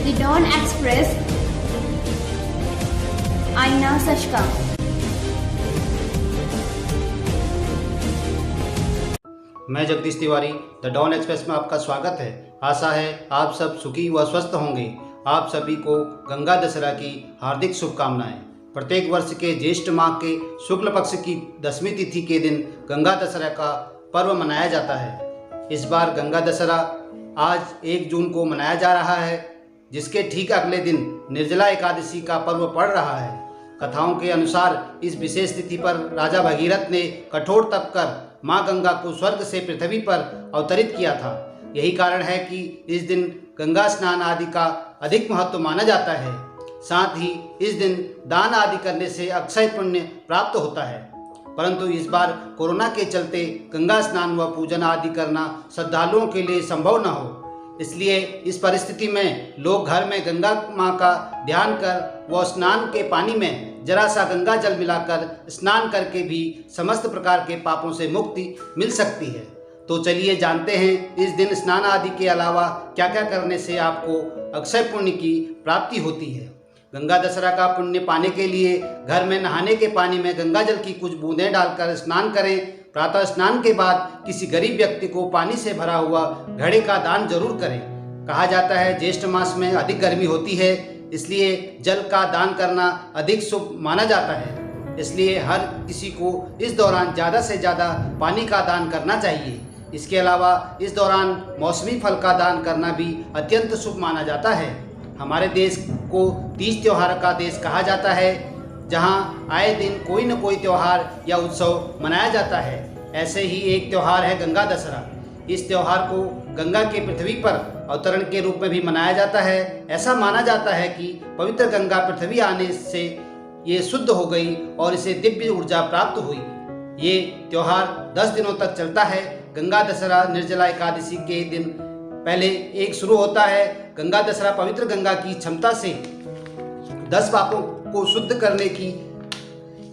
The Dawn Express, आईना सच का। मैं Jagdish Tiwari the don Express में आपका स्वागत है। आशा है आप सब सुखी व स्वस्थ होंगे। आप सभी को गंगा दशहरा की हार्दिक शुभकामनाएं। प्रत्येक वर्ष के ज्येष्ठ माह के शुक्ल पक्ष की 10वीं तिथि के दिन गंगा दशहरा का पर्व मनाया जाता है। इस बार गंगा दशहरा आज 1 जून को मनाया जा रहा है, जिसके ठीक अगले दिन निर्जला एकादशी का पर्व पड़ रहा है। कथाओं के अनुसार इस विशेष तिथि पर राजा भगीरथ ने कठोर तप कर माँ गंगा को स्वर्ग से पृथ्वी पर अवतरित किया था। यही कारण है कि इस दिन गंगा स्नान आदि का अधिक महत्व माना जाता है। साथ ही इस दिन दान आदि करने से अक्षय पुण्य प्राप्त होता है। परंतु इस बार कोरोना के चलते गंगा स्नान व पूजन आदि करना श्रद्धालुओं के लिए संभव न हो, इसलिए इस परिस्थिति में लोग घर में गंगा माँ का ध्यान कर व स्नान के पानी में जरा सा गंगा जल मिलाकर स्नान करके भी समस्त प्रकार के पापों से मुक्ति मिल सकती है। तो चलिए जानते हैं इस दिन स्नान आदि के अलावा क्या क्या करने से आपको अक्षय पुण्य की प्राप्ति होती है। गंगा दशहरा का पुण्य पाने के लिए घर में नहाने के पानी में गंगा जल की कुछ बूंदें डालकर स्नान करें। प्रातः स्नान के बाद किसी गरीब व्यक्ति को पानी से भरा हुआ घड़े का दान जरूर करें। कहा जाता है ज्येष्ठ मास में अधिक गर्मी होती है, इसलिए जल का दान करना अधिक शुभ माना जाता है। इसलिए हर किसी को इस दौरान ज़्यादा से ज़्यादा पानी का दान करना चाहिए। इसके अलावा इस दौरान मौसमी फल का दान करना भी अत्यंत शुभ माना जाता है। हमारे देश को तीज त्योहार का देश कहा जाता है, जहां आए दिन कोई न कोई त्यौहार या उत्सव मनाया जाता है। ऐसे ही एक त्यौहार है गंगा दशहरा। इस त्यौहार को गंगा के पृथ्वी पर अवतरण के रूप में भी मनाया जाता है। ऐसा माना जाता है कि पवित्र गंगा पृथ्वी आने से ये शुद्ध हो गई और इसे दिव्य ऊर्जा प्राप्त हुई। ये त्यौहार 10 दिनों तक चलता है। गंगा दशहरा निर्जला एकादशी के दिन पहले एक शुरू होता है। गंगा दशहरा पवित्र गंगा की क्षमता से 10 पापों को शुद्ध करने की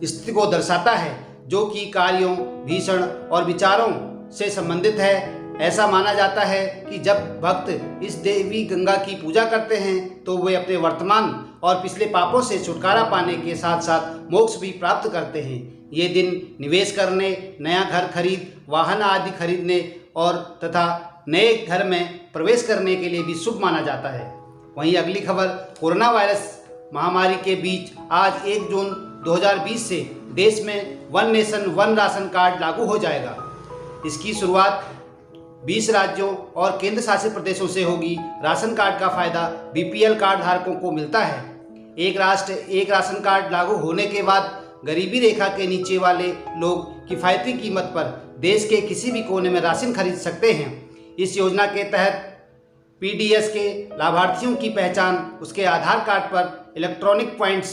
स्थिति को दर्शाता है, जो कि कार्यों, भीषण और विचारों से संबंधित है। ऐसा माना जाता है कि जब भक्त इस देवी गंगा की पूजा करते हैं तो वे अपने वर्तमान और पिछले पापों से छुटकारा पाने के साथ साथ मोक्ष भी प्राप्त करते हैं। ये दिन निवेश करने, नया घर खरीद, वाहन आदि खरीदने और तथा नए घर में प्रवेश करने के लिए भी शुभ माना जाता है। वहीं अगली खबर, कोरोना वायरस महामारी के बीच आज 1 जून 2020 से देश में one nation one ration card लागू हो जाएगा। इसकी शुरुआत 20 राज्यों और केंद्र शासित प्रदेशों से होगी। राशन कार्ड का फायदा बीपीएल कार्ड धारकों को मिलता है। एक राष्ट्र एक राशन कार्ड लागू होने के बाद गरीबी रेखा के नीचे वाले लोग किफ़ायती कीमत पर देश के किसी भी कोने में राशन खरीद सकते हैं। इस योजना के तहत पीडीएस के लाभार्थियों की पहचान उसके आधार कार्ड पर electronic points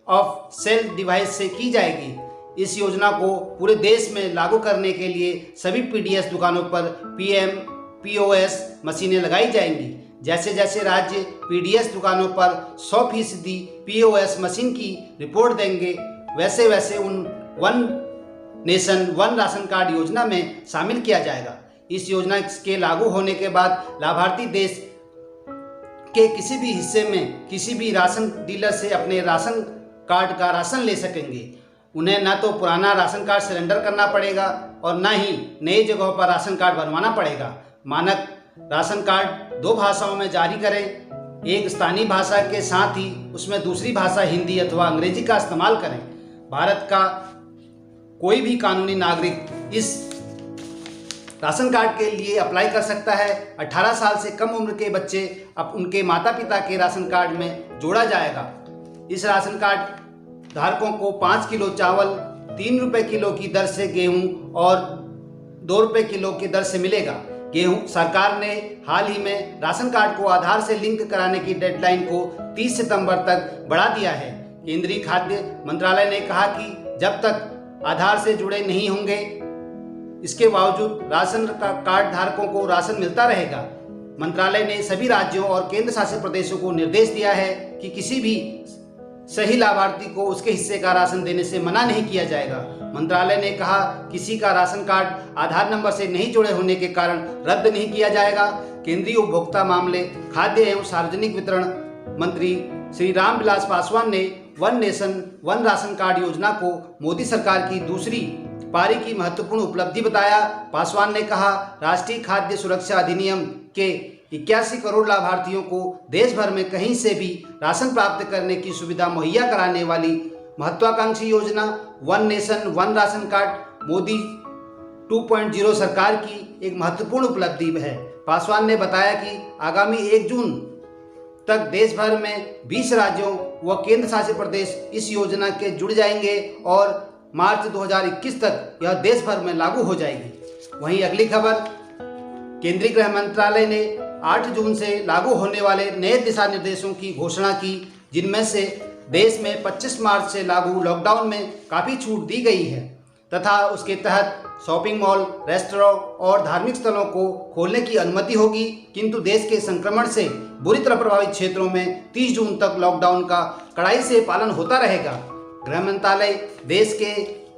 of sale device से की जाएगी। इस योजना को पूरे देश में लागू करने के लिए सभी पीडीएस दुकानों पर पीएमपीओएस मशीनें लगाई जाएंगी। जैसे जैसे राज्य पीडीएस दुकानों पर 100% पीओएस मशीन की रिपोर्ट देंगे, वैसे वैसे उन one nation one ration card योजना में शामिल किया जाएगा। इस योजना के लागू होने के बाद लाभार्थी देश के किसी भी हिस्से में किसी भी राशन डीलर से अपने राशन कार्ड का राशन ले सकेंगे। उन्हें न तो पुराना राशन कार्ड सरेंडर करना पड़ेगा और न ही नई जगहों पर राशन कार्ड बनवाना पड़ेगा। मानक राशन कार्ड 2 भाषाओं में जारी करें। एक स्थानीय भाषा के साथ ही उसमें दूसरी भाषा हिंदी अथवा अंग्रेजी का इस्तेमाल करें। भारत का कोई भी कानूनी नागरिक इस राशन कार्ड के लिए अप्लाई कर सकता है। 18 साल से कम उम्र के बच्चे अब उनके माता पिता के राशन कार्ड में जोड़ा जाएगा। इस राशन कार्ड धारकों को 5 किलो चावल 3 रुपये किलो की दर से गेहूं और 2 रुपये किलो की दर से मिलेगा। गेहूं सरकार ने हाल ही में राशन कार्ड को आधार से लिंक कराने की डेडलाइन को 30 सितंबर तक बढ़ा दिया है। केंद्रीय खाद्य मंत्रालय ने कहा कि जब तक आधार से जुड़े नहीं होंगे, इसके बावजूद राशन कार्ड धारकों को राशन मिलता रहेगा। मंत्रालय ने सभी राज्यों और केंद्र शासित प्रदेशों को निर्देश दिया है कि किसी भी सही लाभार्थी को उसके हिस्से का राशन देने से मना नहीं किया जाएगा। मंत्रालय ने कहा किसी का राशन कार्ड आधार नंबर से नहीं जुड़े होने के कारण रद्द नहीं किया जाएगा। केंद्रीय उपभोक्ता मामले, खाद्य एवं सार्वजनिक वितरण मंत्री श्री रामविलास पासवान ने one nation one ration card योजना को मोदी सरकार की दूसरी पारी की महत्वपूर्ण उपलब्धि बताया। पासवान ने कहा, राष्ट्रीय खाद्य सुरक्षा अधिनियम के 81 करोड़ लाभार्थियों को देश भर में कहीं से भी राशन प्राप्त करने की सुविधा मुहैया कराने वाली महत्वाकांक्षी योजना one nation one ration card Modi 2.0 सरकार की एक महत्वपूर्ण उपलब्धि है। पासवान ने बताया कि आगामी 1 जून तक देश भर में 20 राज्यों व केंद्र शासित प्रदेश इस योजना के जुड़ जाएंगे और मार्च 2021 तक यह देश भर में लागू हो जाएगी। वहीं अगली खबर, केंद्रीय गृह मंत्रालय ने 8 जून से लागू होने वाले नए दिशा निर्देशों की घोषणा की, जिनमें से देश में 25 मार्च से लागू लॉकडाउन में काफ़ी छूट दी गई है तथा उसके तहत शॉपिंग मॉल, रेस्टोरेंट और धार्मिक स्थलों को खोलने की अनुमति होगी, किंतु देश के संक्रमण से बुरी तरह प्रभावित क्षेत्रों में 30 जून तक लॉकडाउन का कड़ाई से पालन होता रहेगा। गृह मंत्रालय देश के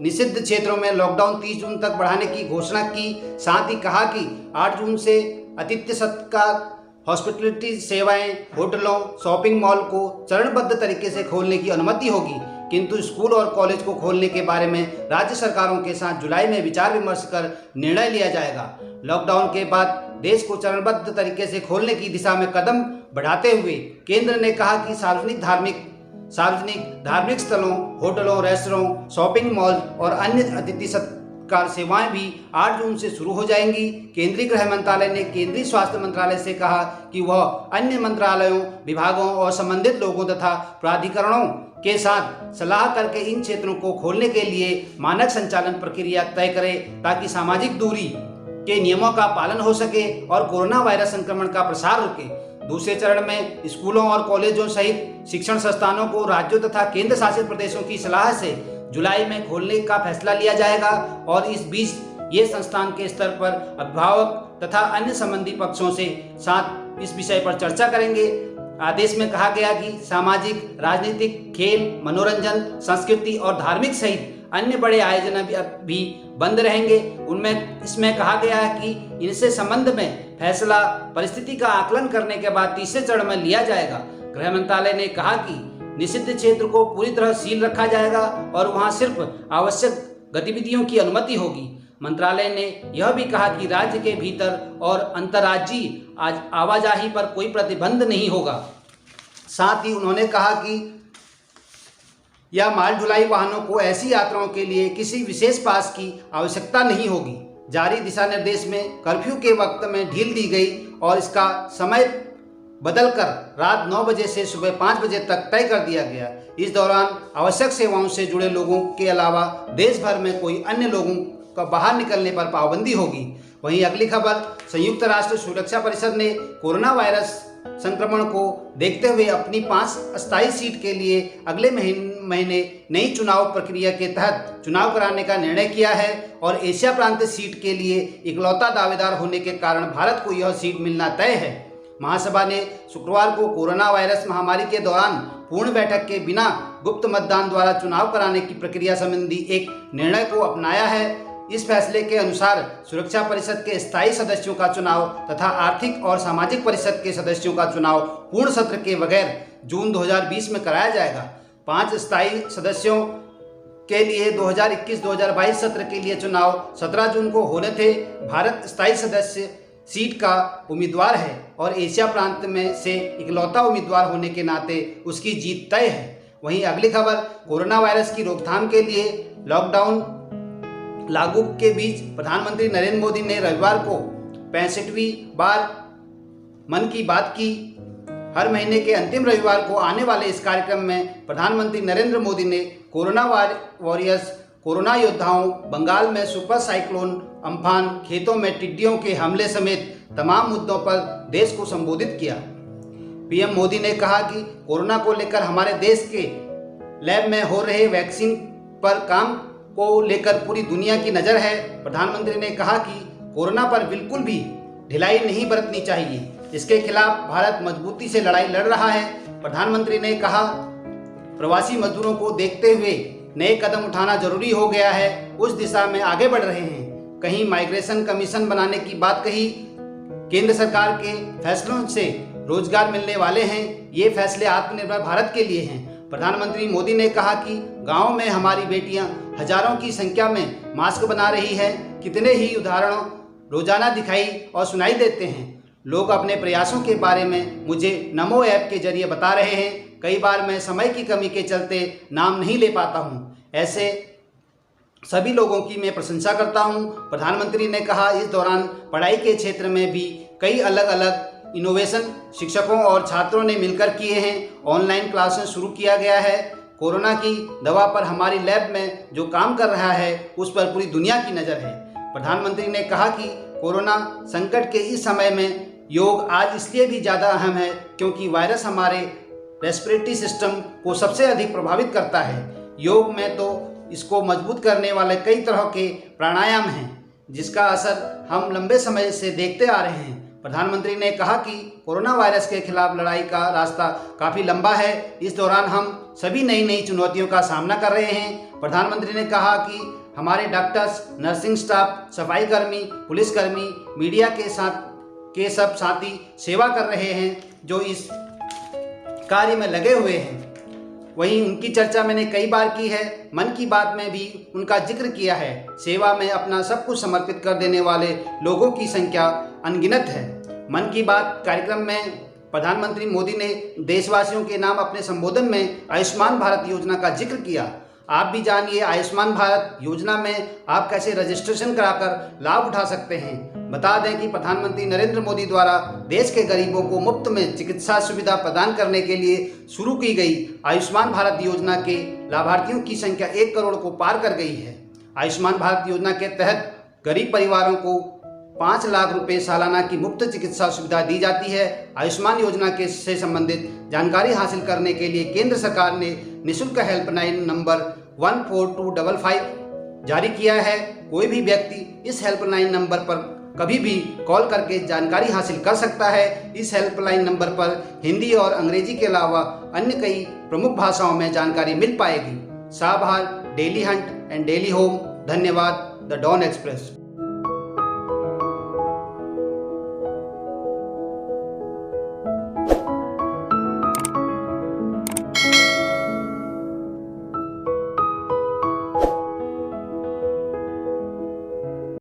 निषिद्ध क्षेत्रों में लॉकडाउन 30 जून तक बढ़ाने की घोषणा की, साथ ही कहा कि 8 जून से आतिथ्य सत्कार, हॉस्पिटलिटी सेवाएं, होटलों, शॉपिंग मॉल को चरणबद्ध तरीके से खोलने की अनुमति होगी, किंतु स्कूल और कॉलेज को खोलने के बारे में राज्य सरकारों के साथ जुलाई में विचार विमर्श कर निर्णय लिया जाएगा। लॉकडाउन के बाद देश को चरणबद्ध तरीके से खोलने की दिशा में कदम बढ़ाते हुए केंद्र ने कहा कि सार्वजनिक धार्मिक स्थलों, होटलों, रेस्टोरेंट, शॉपिंग मॉल और अन्य अतिथि सत्कार सेवाएं भी 8 जून से शुरू हो जाएंगी। केंद्रीय गृह मंत्रालय ने केंद्रीय स्वास्थ्य मंत्रालय से कहा कि वह अन्य मंत्रालयों, विभागों और संबंधित लोगों तथा प्राधिकरणों के साथ सलाह करके इन क्षेत्रों को खोलने के लिए मानक संचालन प्रक्रिया तय करे, ताकि सामाजिक दूरी के नियमों का पालन हो सके और कोरोना वायरस संक्रमण का प्रसार रुके। दूसरे चरण में स्कूलों और कॉलेजों सहित शिक्षण संस्थानों को राज्यों तथा केंद्र शासित प्रदेशों की सलाह से जुलाई में खोलने का फैसला लिया जाएगा और इस बीच ये संस्थान के स्तर पर अभिभावक तथा अन्य संबंधी पक्षों से साथ इस विषय पर चर्चा करेंगे। आदेश में कहा गया कि सामाजिक, राजनीतिक, खेल, मनोरंजन, संस्कृति और धार्मिक सहित अन्य बड़े आयोजन भी बंद रहेंगे। इसमें कहा गया है कि इनसे संबंध में फैसला परिस्थिति का आकलन करने के बाद तीसरे चरण में लिया जाएगा। गृह मंत्रालय ने कहा कि निषिद्ध क्षेत्र को पूरी तरह सील रखा जाएगा और वहां सिर्फ आवश्यक गतिविधियों की अनुमति होगी। मंत्रालय ने यह भी कहा कि राज्य के भीतर और अंतर्राज्यीय आवाजाही पर कोई प्रतिबंध नहीं होगा। साथ ही उन्होंने कहा कि या माल ढुलाई वाहनों को ऐसी यात्राओं के लिए किसी विशेष पास की आवश्यकता नहीं होगी। जारी दिशा निर्देश में कर्फ्यू के वक्त में ढील दी गई और इसका समय बदलकर रात 9 बजे से सुबह 5 बजे तक तय कर दिया गया। इस दौरान आवश्यक सेवाओं से जुड़े लोगों के अलावा देश भर में कोई अन्य लोगों का बाहर निकलने पर पाबंदी होगी। वहीं अगली खबर, संयुक्त राष्ट्र सुरक्षा परिषद ने कोरोना वायरस संक्रमण को देखते हुए अपनी 5 अस्थायी सीट के लिए अगले महीने नई चुनाव प्रक्रिया के तहत चुनाव कराने का निर्णय किया है और एशिया प्रांत सीट के लिए इकलौता दावेदार होने के कारण भारत को यह सीट मिलना तय है। महासभा ने शुक्रवार को कोरोना वायरस महामारी के दौरान पूर्ण बैठक के बिना गुप्त मतदान द्वारा चुनाव कराने की प्रक्रिया संबंधी एक निर्णय को अपनाया है। इस फैसले के अनुसार सुरक्षा परिषद के स्थायी सदस्यों का चुनाव तथा आर्थिक और सामाजिक परिषद के सदस्यों का चुनाव पूर्ण सत्र के बगैर जून 2020 में कराया जाएगा। 5 स्थायी सदस्यों के लिए 2021-2022 सत्र के लिए चुनाव 17 जून को होने थे। भारत स्थायी सदस्य सीट का उम्मीदवार है और एशिया प्रांत में से इकलौता उम्मीदवार होने के नाते उसकी जीत तय है। वहीं अगली खबर, कोरोना वायरस की रोकथाम के लिए लॉकडाउन लागू के बीच प्रधानमंत्री नरेंद्र मोदी ने रविवार को 65वीं बार मन की बात की। हर महीने के अंतिम रविवार को आने वाले इस कार्यक्रम में प्रधानमंत्री नरेंद्र मोदी ने कोरोना वॉरियर्स, कोरोना योद्धाओं, बंगाल में सुपर साइक्लोन अम्फान, खेतों में टिड्डियों के हमले समेत तमाम मुद्दों पर देश को संबोधित किया। पीएम मोदी ने कहा कि कोरोना को लेकर हमारे देश के लैब में हो रहे वैक्सीन पर काम को लेकर पूरी दुनिया की नज़र है। प्रधानमंत्री ने कहा कि कोरोना पर बिल्कुल भी ढिलाई नहीं बरतनी चाहिए, इसके खिलाफ भारत मजबूती से लड़ाई लड़ रहा है। प्रधानमंत्री ने कहा, प्रवासी मजदूरों को देखते हुए नए कदम उठाना जरूरी हो गया है, उस दिशा में आगे बढ़ रहे हैं। कहीं माइग्रेशन कमीशन बनाने की बात कही केंद्र सरकार के फैसलों से रोजगार मिलने वाले हैं। ये फैसले आत्मनिर्भर भारत के लिए हैं। प्रधानमंत्री मोदी ने कहा कि गांव में हमारी बेटियां हजारों की संख्या में मास्क बना रही है। कितने ही उदाहरणों रोजाना दिखाई और सुनाई देते हैं। लोग अपने प्रयासों के बारे में मुझे नमो ऐप के जरिए बता रहे हैं। कई बार मैं समय की कमी के चलते नाम नहीं ले पाता हूँ। ऐसे सभी लोगों की मैं प्रशंसा करता हूँ। प्रधानमंत्री ने कहा इस दौरान पढ़ाई के क्षेत्र में भी कई अलग अलग इनोवेशन शिक्षकों और छात्रों ने मिलकर किए हैं। ऑनलाइन क्लासेस शुरू किया गया है। कोरोना की दवा पर हमारी लैब में जो काम कर रहा है उस पर पूरी दुनिया की नज़र है। प्रधानमंत्री ने कहा कि कोरोना संकट के इस समय में योग आज इसलिए भी ज़्यादा अहम है क्योंकि वायरस हमारे रेस्पिरेटरी सिस्टम को सबसे अधिक प्रभावित करता है। योग में तो इसको मजबूत करने वाले कई तरह के प्राणायाम हैं जिसका असर हम लंबे समय से देखते आ रहे हैं। प्रधानमंत्री ने कहा कि कोरोना वायरस के खिलाफ लड़ाई का रास्ता काफ़ी लंबा है। इस दौरान हम सभी नई चुनौतियों का सामना कर रहे हैं। प्रधानमंत्री ने कहा कि हमारे डॉक्टर्स, नर्सिंग स्टाफ, सफाई कर्मी, पुलिसकर्मी, मीडिया के सब साथी सेवा कर रहे हैं जो इस कार्य में लगे हुए हैं। वहीं उनकी चर्चा मैंने कई बार की है। मन की बात में भी उनका जिक्र किया है। सेवा में अपना सब कुछ समर्पित कर देने वाले लोगों की संख्या अनगिनत है। मन की बात कार्यक्रम में प्रधानमंत्री मोदी ने देशवासियों के नाम अपने संबोधन में आयुष्मान भारत योजना का जिक्र किया। आप भी जानिए आयुष्मान भारत योजना में आप कैसे रजिस्ट्रेशन कराकर लाभ उठा सकते हैं। बता दें कि प्रधानमंत्री नरेंद्र मोदी द्वारा देश के गरीबों को मुफ्त में चिकित्सा सुविधा प्रदान करने के लिए शुरू की गई आयुष्मान भारत योजना के लाभार्थियों की संख्या 1 करोड़ को पार कर गई है। आयुष्मान भारत योजना के तहत गरीब परिवारों को 5 लाख रुपए सालाना की मुफ्त चिकित्सा सुविधा दी जाती है। आयुष्मान योजना से संबंधित जानकारी हासिल करने के लिए केंद्र सरकार ने निःशुल्क हेल्पलाइन नंबर 14255 जारी किया है। कोई भी व्यक्ति इस हेल्पलाइन नंबर पर कभी भी कॉल करके जानकारी हासिल कर सकता है। इस हेल्पलाइन नंबर पर हिंदी और अंग्रेजी के अलावा अन्य कई प्रमुख भाषाओं में जानकारी मिल पाएगी। साभार, Dailyhunt and Daily Home. धन्यवाद। The don express.